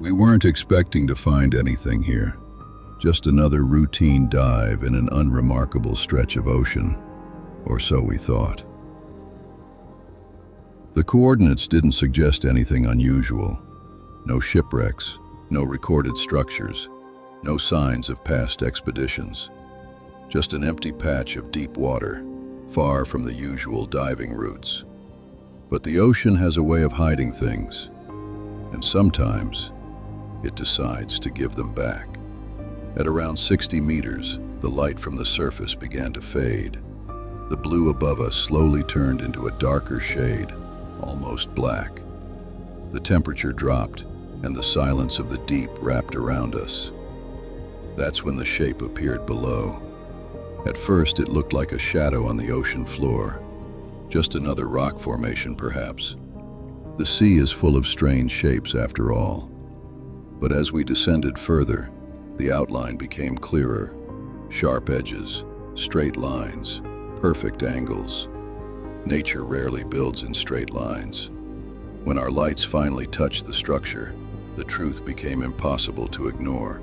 We weren't expecting to find anything here. Just another routine dive in an unremarkable stretch of ocean, or so we thought. The coordinates didn't suggest anything unusual. No shipwrecks, no recorded structures, no signs of past expeditions. Just an empty patch of deep water, far from the usual diving routes. But the ocean has a way of hiding things, and sometimes it decides to give them back. At around 60 meters, the light from the surface began to fade. The blue above us slowly turned into a darker shade, almost black. The temperature dropped, and the silence of the deep wrapped around us. That's when the shape appeared below. At first, it looked like a shadow on the ocean floor. Just another rock formation, perhaps. The sea is full of strange shapes, after all. But as we descended further, the outline became clearer. Sharp edges, straight lines, perfect angles. Nature rarely builds in straight lines. When our lights finally touched the structure, the truth became impossible to ignore.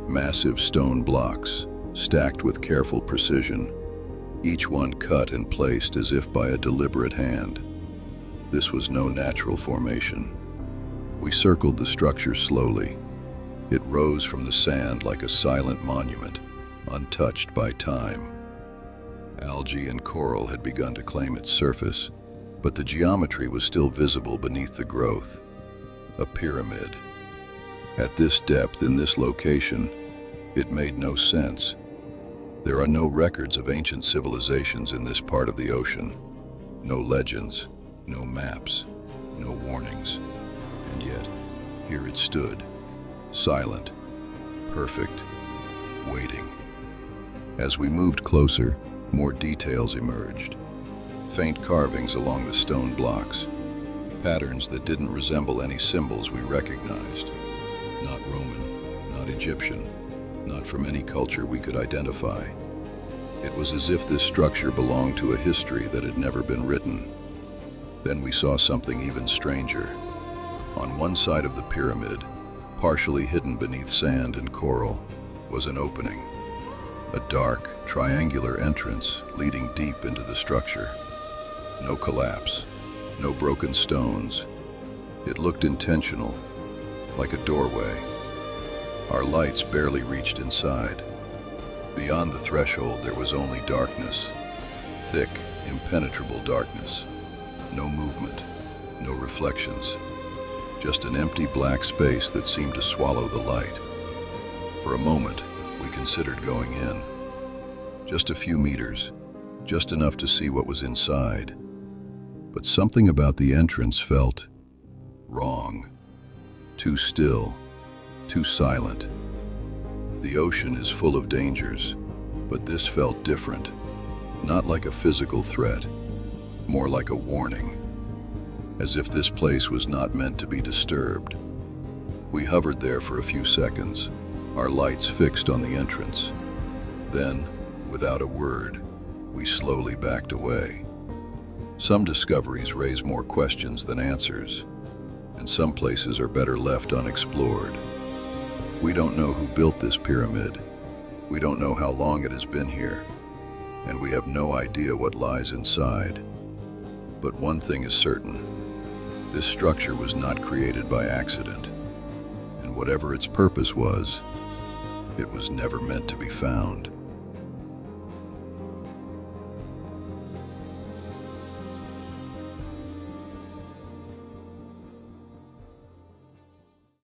Massive stone blocks, stacked with careful precision, each one cut and placed as if by a deliberate hand. This was no natural formation. We circled the structure slowly. It rose from the sand like a silent monument, untouched by time. Algae and coral had begun to claim its surface, but the geometry was still visible beneath the growth. A pyramid. At this depth, in this location, it made no sense. There are no records of ancient civilizations in this part of the ocean. No legends, no maps, no warnings. And yet, here it stood, silent, perfect, waiting. As we moved closer, more details emerged. Faint carvings along the stone blocks, patterns that didn't resemble any symbols we recognized. Not Roman, not Egyptian, not from any culture we could identify. It was as if this structure belonged to a history that had never been written. Then we saw something even stranger. On one side of the pyramid, partially hidden beneath sand and coral, was an opening. A dark, triangular entrance leading deep into the structure. No collapse, no broken stones. It looked intentional, like a doorway. Our lights barely reached inside. Beyond the threshold, there was only darkness. Thick, impenetrable darkness. No movement, no reflections. Just an empty black space that seemed to swallow the light. For a moment, we considered going in. Just a few meters, just enough to see what was inside. But something about the entrance felt wrong. Too still, too silent. The ocean is full of dangers, but this felt different. Not like a physical threat, more like a warning. As if this place was not meant to be disturbed. We hovered there for a few seconds, our lights fixed on the entrance. Then, without a word, we slowly backed away. Some discoveries raise more questions than answers, and some places are better left unexplored. We don't know who built this pyramid. We don't know how long it has been here, and we have no idea what lies inside. But one thing is certain. This structure was not created by accident, and whatever its purpose was, it was never meant to be found.